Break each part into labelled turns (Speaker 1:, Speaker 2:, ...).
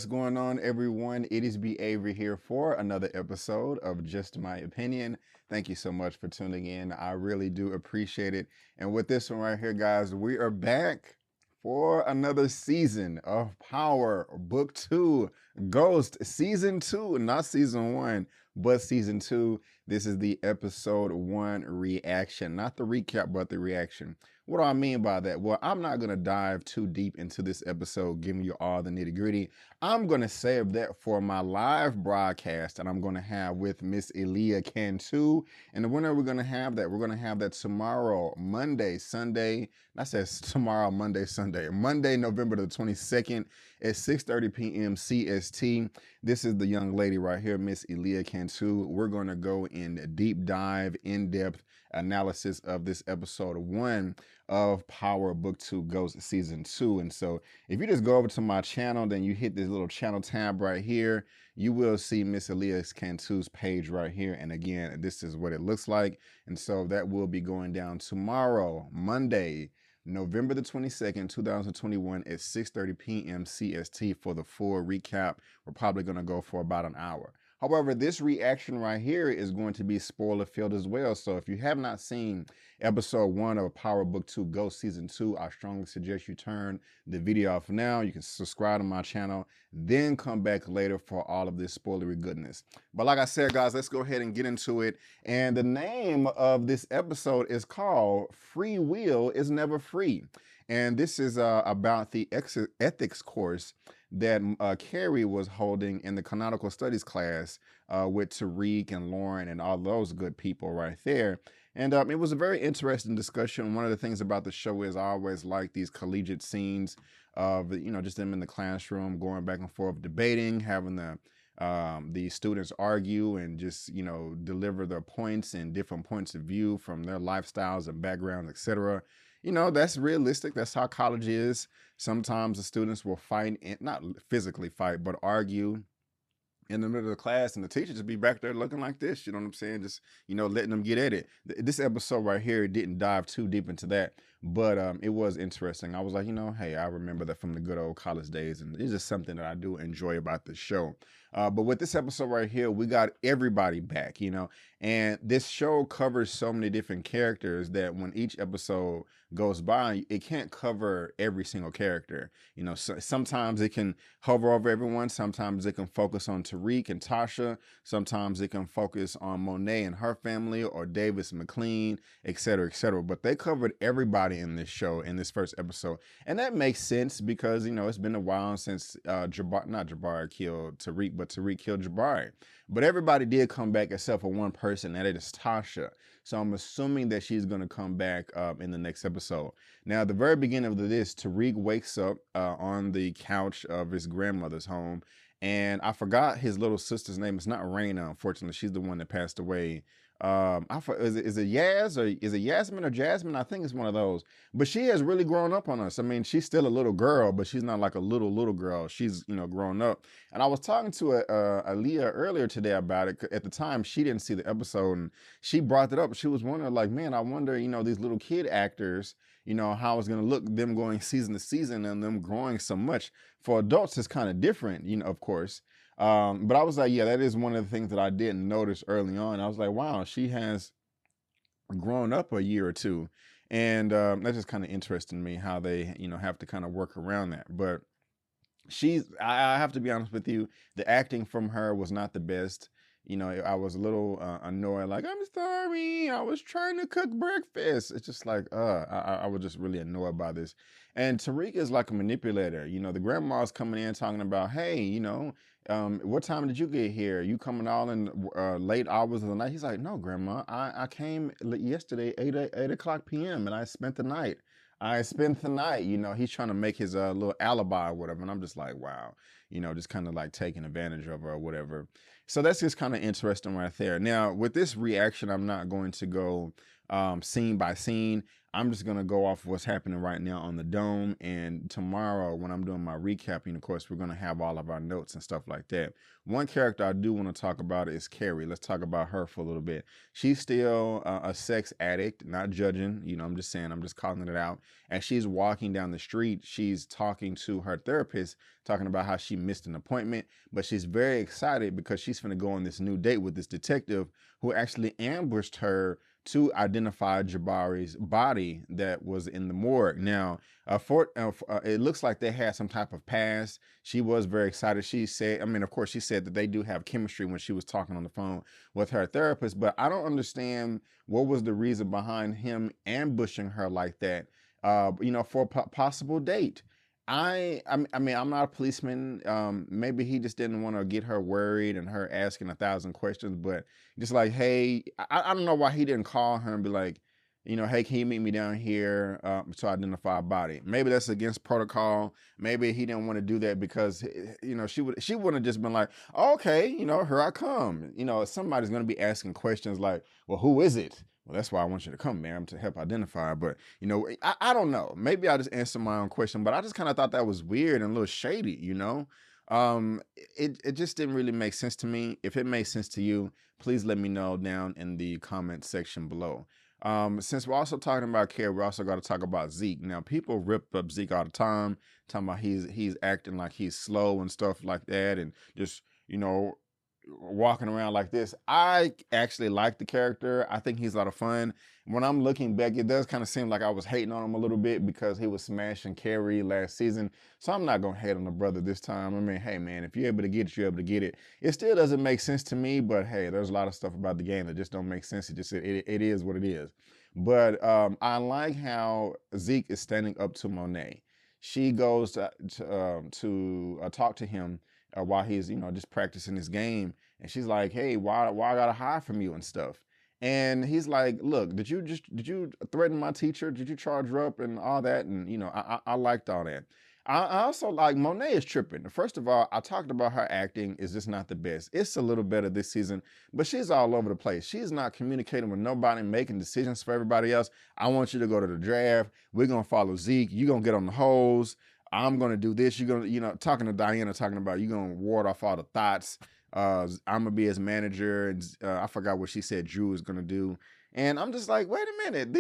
Speaker 1: what's going on, everyone? It is B. Avery here for another episode of Just My Opinion. Thank you so much for tuning in. I really do appreciate it. And with this one right here, guys, we are back for another season of Power Book 2 Ghost Season 2, not Season 1, but Season 2. This is the Episode 1 reaction, not the recap, but the reaction. What do I mean by that? Well, I'm not going to dive too deep into this episode, giving you all the nitty gritty. I'm going to save that for my live broadcast that I'm going to have with Miss Elia Cantu. And when are we going to have that? We're going to have that tomorrow, Monday, Sunday. I said tomorrow, Monday, Sunday. Monday, November the 22nd at 6:30 p.m. CST. This is the young lady right here, Miss Elia Cantu. We're going to go in deep dive, in-depth analysis of this episode 1 of Power Book 2 Ghost Season 2. And so if you just go over to my channel, then you hit this little channel tab right here, you will see Miss Elia Cantu's page right here. And again, this is what it looks like. And so that will be going down tomorrow, Monday, November the 22nd, 2021 at 6:30 p.m. CST for the full recap. We're probably going to go for about an hour. However, this reaction right here is going to be spoiler filled as well. So if you have not seen episode 1 of Power Book 2 Ghost Season 2, I strongly suggest you turn the video off now. You can subscribe to my channel, then come back later for all of this spoilery goodness. But like I said, guys, let's go ahead and get into it. And the name of this episode is called Free Will is Never Free. And this is about the ethics course that Carrie was holding in the canonical studies class with Tariq and Lauren and all those good people right there. And it was a very interesting discussion. One of the things about the show is I always like these collegiate scenes of, you know, just them in the classroom going back and forth, debating, having the students argue and just, you know, deliver their points and different points of view from their lifestyles and backgrounds, etc. You know, that's realistic. That's how college is. Sometimes the students will fight, not physically fight, but argue in the middle of the class, and the teacher just be back there looking like this, you know what I'm saying? Just, you know, letting them get at it. This episode right here didn't dive too deep into that, but it was interesting. I was like, you know, hey, I remember that from the good old college days, and it's just something that I do enjoy about the show. But with this episode right here, we got everybody back, you know, and this show covers so many different characters that when each episode goes by, it can't cover every single character. You know, so sometimes it can hover over everyone. Sometimes it can focus on Tariq and Tasha. Sometimes it can focus on Monet and her family, or Davis and McLean, etc., etc. But they covered everybody in this show in this first episode. And that makes sense because, you know, it's been a while since Jabari killed Tariq, but Tariq killed Jabari. But everybody did come back except for one person, and it is Tasha. So I'm assuming that she's going to come back in the next episode. Now, at the very beginning of this, Tariq wakes up on the couch of his grandmother's home, and I forgot his little sister's name. It's not Raina, unfortunately. She's the one that passed away. Is it Yaz, or is it Yasmin or Jasmine? I think it's one of those. But she has really grown up on us. I mean, she's still a little girl, but she's not like a little girl. She's, you know, grown up. And I was talking to Aaliyah earlier today about it. At the time, she didn't see the episode, and she brought it up. She was wondering, like, man, I wonder, you know, these little kid actors, you know, how it's going to look, them going season to season and them growing so much. For adults, it's kind of different, you know, of course. But I was like, yeah, that is one of the things that I didn't notice early on. I was like, wow, she has grown up a year or two. And that's just kind of interesting to me how they, you know, have to kind of work around that. But I have to be honest with you, the acting from her was not the best. You know, I was a little annoyed, like, I'm sorry, I was trying to cook breakfast. It's just like, I was just really annoyed by this. And Tariq is like a manipulator. You know, the grandma's coming in talking about, hey, you know, what time did you get here? You coming all in late hours of the night? He's like, no, grandma, I came yesterday, 8 o'clock p.m. and I spent the night. You know, he's trying to make his little alibi or whatever. And I'm just like, wow, you know, just kind of like taking advantage of her or whatever. So that's just kind of interesting right there. Now, with this reaction, I'm not going to go scene by scene. I'm just going to go off what's happening right now on the Dome. And tomorrow, when I'm doing my recapping, of course, we're going to have all of our notes and stuff like that. One character I do want to talk about is Carrie. Let's talk about her for a little bit. She's still a sex addict, not judging. You know, I'm just saying, I'm just calling it out. As she's walking down the street, she's talking to her therapist, talking about how she missed an appointment. But she's very excited because she's going to go on this new date with this detective who actually ambushed her to identify Jabari's body that was in the morgue. Now, it looks like they had some type of past. She was very excited. She said, I mean, of course, she said that they do have chemistry when she was talking on the phone with her therapist, but I don't understand what was the reason behind him ambushing her like that, you know, for a possible date. I mean, I'm not a policeman. Maybe he just didn't want to get her worried and her asking 1,000 questions, but just like, hey, I don't know why he didn't call her and be like, you know, hey, can you meet me down here to identify a body? Maybe that's against protocol. Maybe he didn't want to do that because, you know, she wouldn't have just been like, oh, okay, you know, here I come. You know, somebody's going to be asking questions like, well, who is it? Well, that's why I want you to come, ma'am, to help identify. But, you know, I don't know. Maybe I just answered my own question, but I just kind of thought that was weird and a little shady, you know? It just didn't really make sense to me. If it made sense to you, please let me know down in the comment section below. Since we're also talking about Carrie, we also got to talk about Zeke. Now, people rip up Zeke all the time, talking about he's acting like he's slow and stuff like that, and just, you know, walking around like this. I actually like the character. I think he's a lot of fun. When I'm looking back, it does kind of seem like I was hating on him a little bit because he was smashing Carrie last season. So I'm not going to hate on the brother this time. I mean, hey, man, if you're able to get it, you're able to get it. It still doesn't make sense to me, but hey, there's a lot of stuff about the game that just don't make sense. It is what it is. But I like how Zeke is standing up to Monet. She goes to talk to him while he's, you know, just practicing his game. And she's like, hey, why I gotta hide from you and stuff? And he's like, look, did you threaten my teacher? Did you charge her up and all that? And, you know, I liked all that. I also like Monet is tripping. First of all, I talked about her acting is just not the best. It's a little better this season, but she's all over the place. She's not communicating with nobody, making decisions for everybody else. I want you to go to the draft. We're going to follow Zeke. You're going to get on the hose. I'm going to do this. You're going to, you know, talking to Diana, talking about you're going to ward off all the thoughts. I'm going to be his manager. And I forgot what she said Drew is going to do. And I'm just like, wait a minute.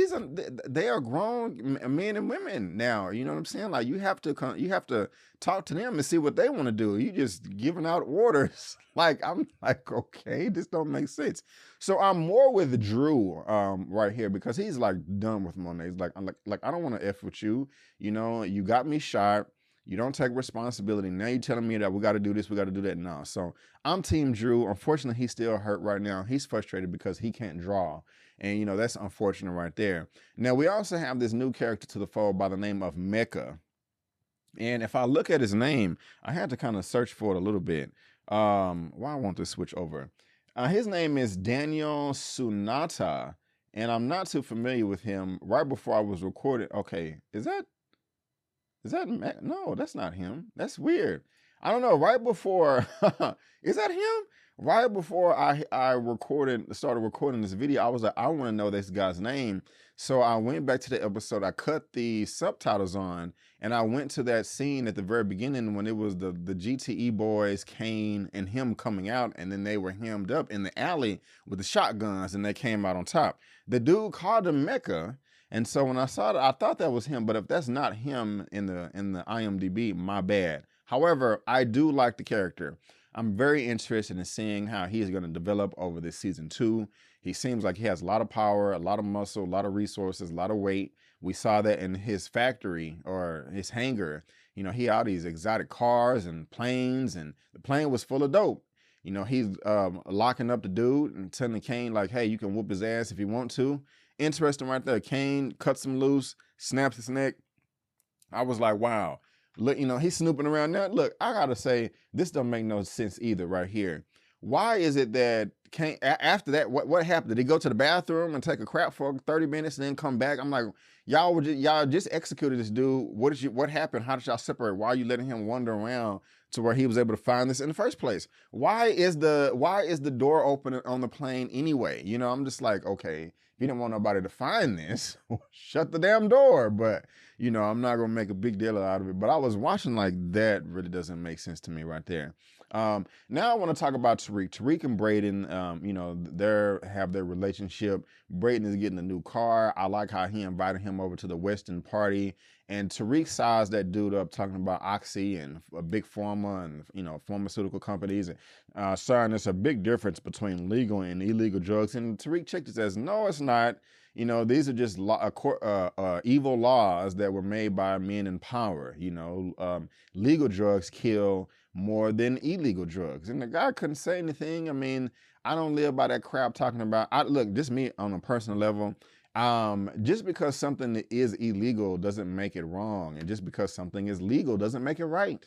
Speaker 1: They are grown men and women now. You know what I'm saying? Like you have to talk to them and see what they want to do. You just giving out orders. Like, I'm like, okay, this don't make sense. So I'm more with Drew right here because he's like done with Monet. He's like, I don't want to F with you. You know, you got me shot. You don't take responsibility. Now you're telling me that we got to do this, we got to do that. No. So I'm Team Drew. Unfortunately, he's still hurt right now. He's frustrated because he can't draw. And, you know, that's unfortunate right there. Now, we also have this new character to the fold by the name of Mecca. And if I look at his name, I had to kind of search for it a little bit. Why I want to switch over. His name is Daniel Sunata. And I'm not too familiar with him. Right before I was recording. Okay, is that no, that's not him. That's weird. I don't know. Right before, is that him? Right before I started recording this video, I was like, I want to know this guy's name. So I went back to the episode. I cut the subtitles on, and I went to that scene at the very beginning when it was the GTE boys, Kane, and him coming out, and then they were hemmed up in the alley with the shotguns, and they came out on top. The dude called him Mecca. And so when I saw it, I thought that was him. But if that's not him in the IMDb, my bad. However, I do like the character. I'm very interested in seeing how he's going to develop over this season 2. He seems like he has a lot of power, a lot of muscle, a lot of resources, a lot of weight. We saw that in his factory or his hangar. You know, he had these exotic cars and planes, and the plane was full of dope. You know, he's locking up the dude and telling Kane, like, hey, you can whoop his ass if you want to. Interesting right there. Kane cuts him loose, snaps his neck. I was like, wow. Look, you know, he's snooping around now. Look, I gotta say, this don't make no sense either right here. Why is it that After that, what happened? Did he go to the bathroom and take a crap for 30 minutes and then come back? I'm like, y'all just executed this dude. What happened? How did y'all separate? Why are you letting him wander around to where he was able to find this in the first place? Why is the door open on the plane anyway? You know, I'm just like, okay, if you didn't want nobody to find this, shut the damn door. But you know, I'm not gonna make a big deal out of it. But I was watching like that really doesn't make sense to me right there. Now I want to talk about Tariq. Tariq and Braden, you know, have their relationship. Braden is getting a new car. I like how he invited him over to the Western party. And Tariq sized that dude up talking about Oxy and a big pharma and, you know, pharmaceutical companies. And saying there's a big difference between legal and illegal drugs. And Tariq checked it as, no, it's not. You know, these are just evil laws that were made by men in power. You know, legal drugs kill more than illegal drugs. And the guy couldn't say anything. I mean, I don't live by that crap talking about, look, just me on a personal level. Just because something is illegal doesn't make it wrong. And just because something is legal doesn't make it right.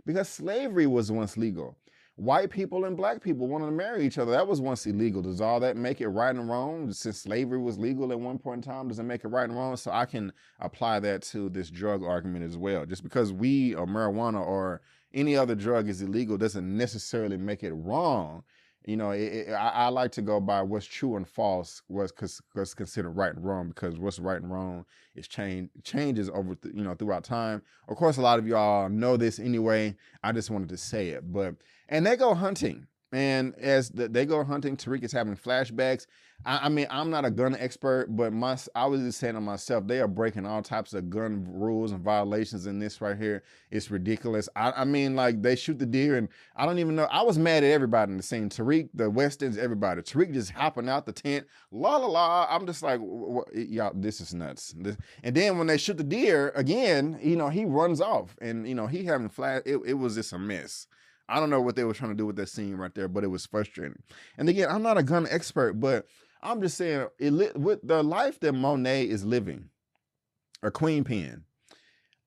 Speaker 1: Because slavery was once legal. White people and black people wanted to marry each other. That was once illegal. Does all that make it right and wrong? Since slavery was legal at one point in time, does it make it right and wrong? So I can apply that to this drug argument as well. Just because weed or marijuana or any other drug is illegal doesn't necessarily make it wrong. You know, I like to go by what's true and false, what's considered right and wrong, because what's right and wrong is changes over throughout time. Of course, a lot of y'all know this anyway. I just wanted to say it. And they go hunting, and as they go hunting, Tariq is having flashbacks. I mean, I'm not a gun expert, but I was just saying to myself, they are breaking all types of gun rules and violations in this right here. It's ridiculous. I mean, like, they shoot the deer, and I don't even know. I was mad at everybody in the scene. Tariq, the Westons, everybody. Tariq just hopping out the tent, la la la. I'm just like, y'all, this is nuts. And then when they shoot the deer again, you know, he runs off, and you know, he having flash. It was just a mess. I don't know what they were trying to do with that scene right there, but it was frustrating. And again, I'm not a gun expert, but I'm just saying, with the life that Monet is living, or Queen Pen,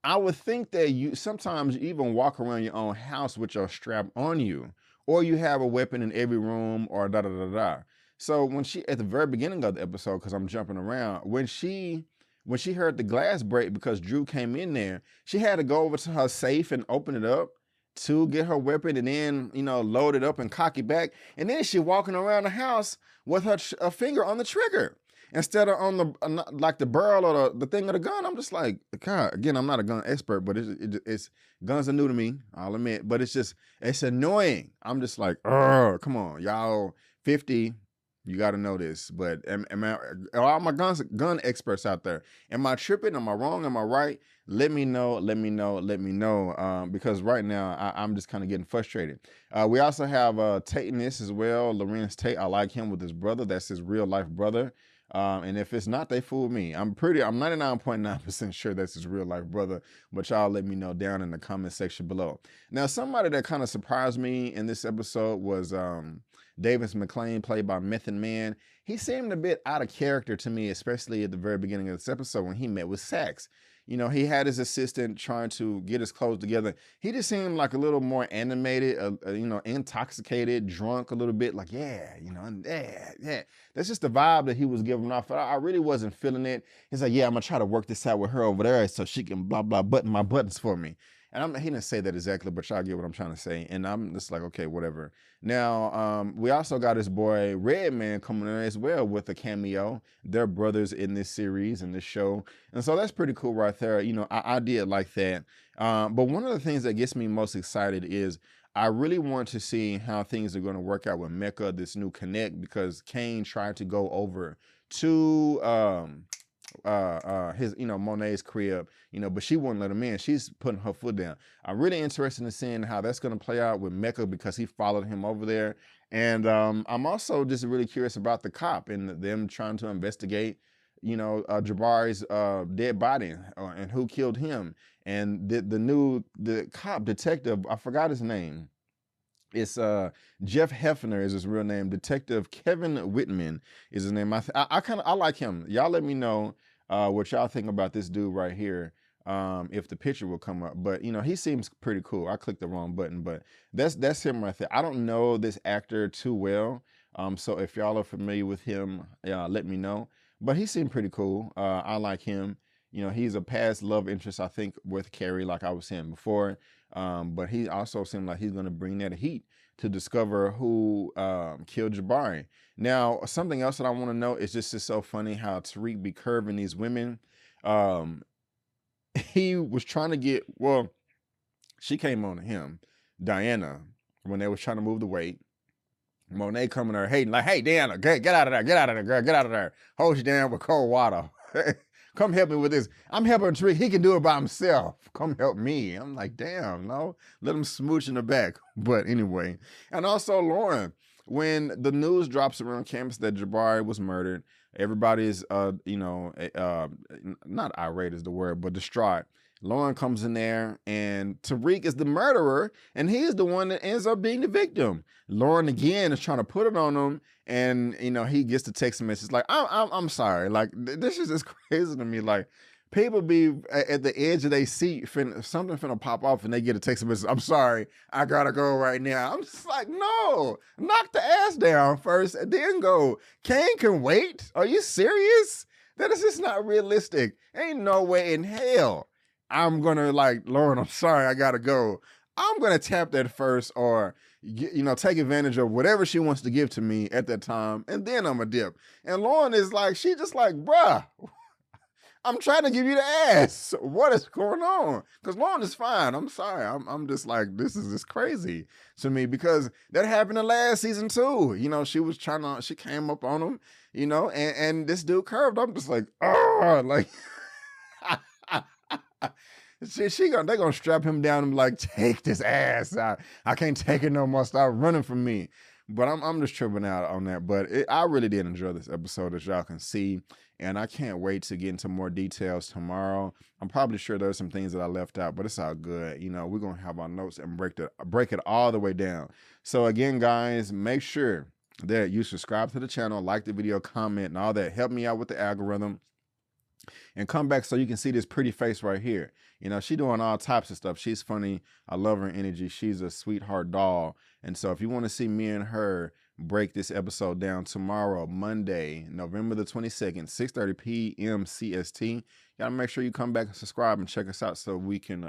Speaker 1: I would think that you sometimes even walk around your own house with your strap on you, or you have a weapon in every room, or da da da da. So when she, at the very beginning of the episode, because I'm jumping around, when she heard the glass break because Drew came in there, she had to go over to her safe and open it up to get her weapon, and then, you know, load it up and cock it back. And then she walking around the house with her finger on the trigger instead of on the like the barrel or the thing of the gun. I'm just like, God, again, I'm not a gun expert, but it's guns are new to me, I'll admit, but it's annoying. I'm just like, oh, come on, y'all 50, you got to know this. But all my gun experts out there, am I tripping? Am I wrong? Am I right? Let me know. Because right now I'm just kind of getting frustrated. We also have Tate in this as well. Lorenz Tate. I like him with his brother. That's his real life brother. And if it's not, they fooled me. I'm 99.9% sure that's his real life brother, but y'all let me know down in the comment section below. Now, somebody that kind of surprised me in this episode was Davis McClain, played by Method Man. He seemed a bit out of character to me, especially at the very beginning of this episode when he met with Sax. You know, he had his assistant trying to get his clothes together. He just seemed like a little more animated, you know, intoxicated, drunk a little bit. Like, yeah, you know, yeah. That's just the vibe that he was giving off. I really wasn't feeling it. He's like, yeah, I'm going to try to work this out with her over there so she can blah, blah, button my buttons for me. And he didn't say that exactly, but y'all get what I'm trying to say. And I'm just like, okay, whatever. Now, we also got his boy Redman coming in as well with a cameo. They're brothers in this series, in this show. And so that's pretty cool right there. You know, I did like that. But one of the things that gets me most excited is I really want to see how things are going to work out with Mecca, this new connect, because Kane tried to go over to his, you know, Monet's crib, you know, but she wouldn't let him in. She's putting her foot down. I'm really interested in seeing how that's going to play out with Mecca, because he followed him over there. And I'm also just really curious about the cop and them trying to investigate, you know, Jabari's dead body and who killed him. And the cop detective, I forgot his name. It's Jeff Hefner is his real name. Detective Kevin Whitman is his name. I like him. Y'all let me know what y'all think about this dude right here. If the picture will come up, but you know, he seems pretty cool. I clicked the wrong button, but that's him right there. I don't know this actor too well, So if y'all are familiar with him, let me know. But he seemed pretty cool. I like him. You know, he's a past love interest, I think, with Carrie, like I was saying before. But he also seemed like he's going to bring that heat to discover who killed Jabari. Now, something else that I want to know is just so funny how Tariq be curving these women. He was trying to get, well, she came on to him, Diana, when they was trying to move the weight. Monet coming to her hating, like, hey, Diana, get out of there, get out of there, girl, get out of there. Hold you down with cold water. Come help me with this. I'm helping Tariq. He can do it by himself. Come help me. I'm like, damn, no. Let him smooch in the back. But anyway. And also Lauren, when the news drops around campus that Jabari was murdered, everybody is, not irate is the word, but distraught. Lauren comes in there, and Tariq is the murderer, and he's the one that ends up being the victim. Lauren again is trying to put it on him, and he gets the text message like, "I'm sorry." Like this is just crazy to me. Like people be at the edge of their seat, something finna pop off, and they get a text message. "I'm sorry, I gotta go right now." I'm just like, no, knock the ass down first, and then go. Kane can wait. Are you serious? That is just not realistic. Ain't no way in hell I'm gonna like, Lauren, I'm sorry, I gotta go. I'm gonna tap that first, or take advantage of whatever she wants to give to me at that time, and then I'm a dip. And Lauren is like, she just like, bruh, I'm trying to give you the ass. What is going on? Because Lauren is fine. I'm sorry. I'm just like, this is just crazy to me, because that happened in last season too. She was she came up on him, and this dude curved. I'm just like, oh, like. They're gonna strap him down and be like, take this ass. I can't take it no more. Stop running from me. But I'm just tripping out on that. But I really did enjoy this episode, as y'all can see, and I can't wait to get into more details tomorrow. I'm probably sure there's some things that I left out, but it's all good. We're gonna have our notes and break it all the way down. So again, guys, make sure that you subscribe to the channel, like the video, comment, and all that. Help me out with the algorithm. And come back so you can see this pretty face right here. She doing all types of stuff. She's funny. I love her energy. She's a sweetheart doll. And so if you want to see me and her break this episode down tomorrow, Monday, November the 22nd, 6:30 p.m. CST, you gotta make sure you come back and subscribe and check us out so we can,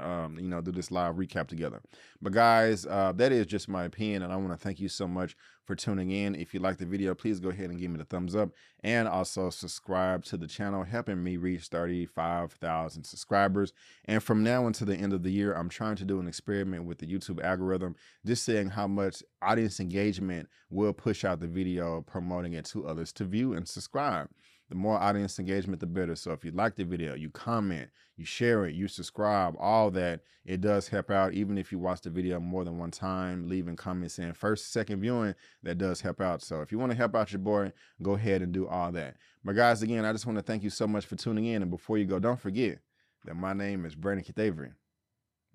Speaker 1: do this live recap together. But guys, that is just my opinion, and I want to thank you so much for tuning in. If you like the video, please go ahead and give me the thumbs up, and also subscribe to the channel, helping me reach 35,000 subscribers. And from now until the end of the year, I'm trying to do an experiment with the YouTube algorithm, just seeing how much audience engagement will push out the video, promoting it to others to view and subscribe. The more audience engagement, the better. So if you like the video, you comment, you share it, you subscribe, all that, it does help out. Even if you watch the video more than one time, leaving comments in first, second viewing, that does help out. So if you want to help out your boy, go ahead and do all that. But guys, again, I just want to thank you so much for tuning in. And before you go, don't forget that my name is Brandon Keith Avery,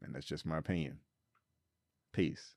Speaker 1: and that's just my opinion. Peace.